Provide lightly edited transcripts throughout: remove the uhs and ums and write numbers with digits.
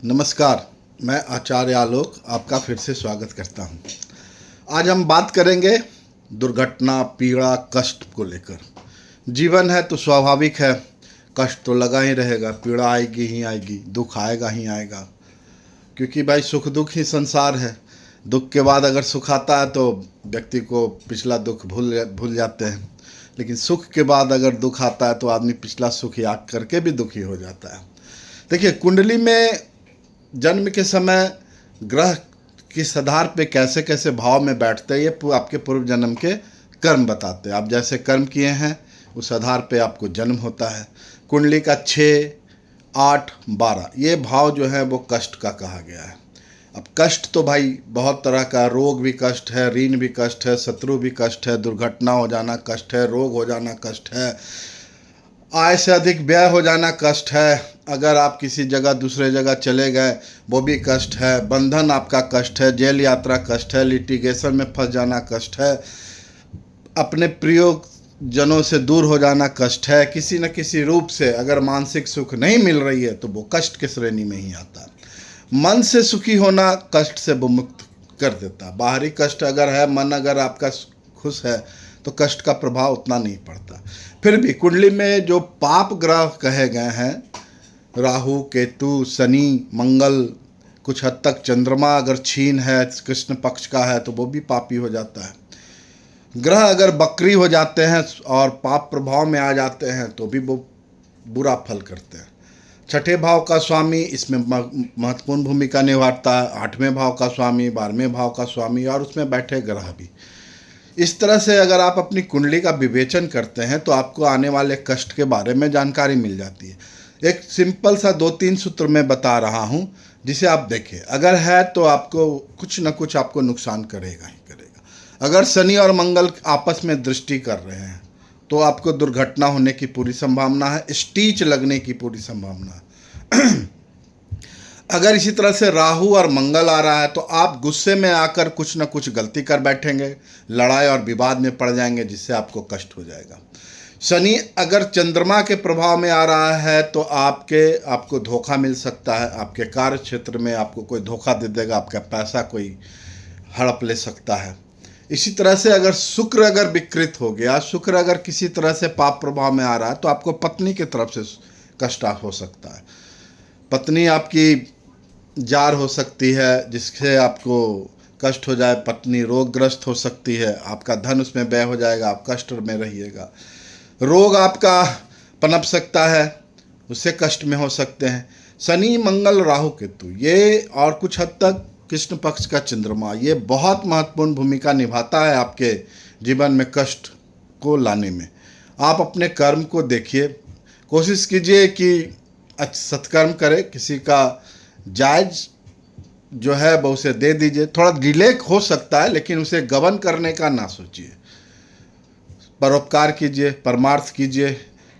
नमस्कार, मैं आचार्य आलोक आपका फिर से स्वागत करता हूं। आज हम बात करेंगे दुर्घटना, पीड़ा, कष्ट को लेकर। जीवन है तो स्वाभाविक है, कष्ट तो लगा ही रहेगा, पीड़ा आएगी ही आएगी, दुख आएगा ही आएगा, क्योंकि भाई सुख दुख ही संसार है। दुख के बाद अगर सुख आता है तो व्यक्ति को पिछला दुख भूल जाते हैं, लेकिन सुख के बाद अगर दुख आता है तो आदमी पिछला सुख याद करके भी दुखी हो जाता है। देखिए, कुंडली में जन्म के समय ग्रह किस आधार पे कैसे कैसे भाव में बैठते हैं, ये आपके पूर्व जन्म के कर्म बताते हैं। आप जैसे कर्म किए हैं उस आधार पे आपको जन्म होता है। कुंडली का 6, 8, 12 ये भाव जो है वो कष्ट का कहा गया है। अब कष्ट तो भाई बहुत तरह का, रोग भी कष्ट है, ऋण भी कष्ट है, शत्रु भी कष्ट है, दुर्घटना हो जाना कष्ट है, रोग हो जाना कष्ट है, आय से अधिक व्यय हो जाना कष्ट है, अगर आप किसी जगह दूसरे जगह चले गए वो भी कष्ट है, बंधन आपका कष्ट है, जेल यात्रा कष्ट है, लिटिगेशन में फंस जाना कष्ट है, अपने प्रिय जनों से दूर हो जाना कष्ट है, किसी न किसी रूप से अगर मानसिक सुख नहीं मिल रही है तो वो कष्ट की श्रेणी में ही आता है। मन से सुखी होना कष्ट से मुक्त कर देता। बाहरी कष्ट अगर है, मन अगर आपका खुश है तो कष्ट का प्रभाव उतना नहीं पड़ता। फिर भी कुंडली में जो पाप ग्रह कहे गए हैं, राहु, केतु, शनि, मंगल, कुछ हद तक चंद्रमा अगर छीन है, कृष्ण पक्ष का है तो वो भी पापी हो जाता है। ग्रह अगर बकरी हो जाते हैं और पाप प्रभाव में आ जाते हैं तो भी वो बुरा फल करते हैं। छठे भाव का स्वामी इसमें महत्वपूर्ण भूमिका निभाता है, 8वें भाव का स्वामी, 12वें भाव का स्वामी और उसमें बैठे ग्रह भी। इस तरह से अगर आप अपनी कुंडली का विवेचन करते हैं तो आपको आने वाले कष्ट के बारे में जानकारी मिल जाती है। एक सिंपल सा 2-3 सूत्र में बता रहा हूँ, जिसे आप देखें। अगर है तो आपको कुछ न कुछ आपको नुकसान करेगा ही करेगा। अगर शनि और मंगल आपस में दृष्टि कर रहे हैं तो आपको दुर्घटना होने की पूरी संभावना है, स्टीच लगने की पूरी संभावना है। अगर इसी तरह से राहु और मंगल आ रहा है तो आप गुस्से में आकर कुछ न कुछ गलती कर बैठेंगे, लड़ाई और विवाद में पड़ जाएंगे, जिससे आपको कष्ट हो जाएगा। शनि अगर चंद्रमा के प्रभाव में आ रहा है तो आपको धोखा मिल सकता है, आपके कार्य क्षेत्र में आपको कोई धोखा दे देगा, आपका पैसा कोई हड़प ले सकता है। इसी तरह से अगर शुक्र अगर विकृत हो गया, शुक्र अगर किसी तरह से पाप प्रभाव में आ रहा है तो आपको पत्नी की तरफ से कष्ट हो सकता है। पत्नी आपकी जार हो सकती है जिससे आपको कष्ट हो जाए, पत्नी रोगग्रस्त हो सकती है, आपका धन उसमें व्यय हो जाएगा, आप कष्ट में रहिएगा। रोग आपका पनप सकता है, उससे कष्ट में हो सकते हैं। शनि, मंगल, राहु, केतु ये और कुछ हद तक कृष्ण पक्ष का चंद्रमा ये बहुत महत्वपूर्ण भूमिका निभाता है आपके जीवन में कष्ट को लाने में। आप अपने कर्म को देखिए, कोशिश कीजिए कि सत्कर्म करें, किसी का जायज़ जो है वो उसे दे दीजिए। थोड़ा डिले हो सकता है लेकिन उसे गबन करने का ना सोचिए। परोपकार कीजिए, परमार्थ कीजिए।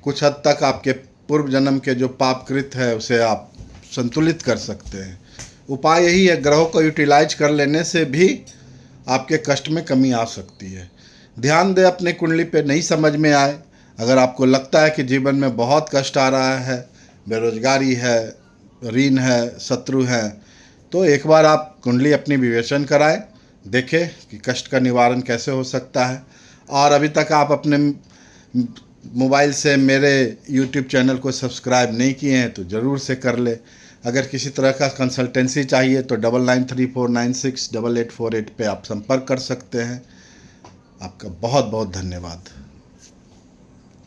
कुछ हद तक आपके पूर्व जन्म के जो पापकृत है उसे आप संतुलित कर सकते हैं। उपाय यही है, ग्रहों को यूटिलाइज कर लेने से भी आपके कष्ट में कमी आ सकती है। ध्यान दें अपने कुंडली पे, नहीं समझ में आए, अगर आपको लगता है कि जीवन में बहुत कष्ट आ रहा है, बेरोजगारी है, ऋण है, शत्रु हैं, तो एक बार आप कुंडली अपनी विवेचन कराएं, देखें कि कष्ट का निवारण कैसे हो सकता है। और अभी तक आप अपने मोबाइल से मेरे YouTube चैनल को सब्सक्राइब नहीं किए हैं तो ज़रूर से कर ले। अगर किसी तरह का कंसल्टेंसी चाहिए तो 9934968848 पे आप संपर्क कर सकते हैं। आपका बहुत बहुत धन्यवाद।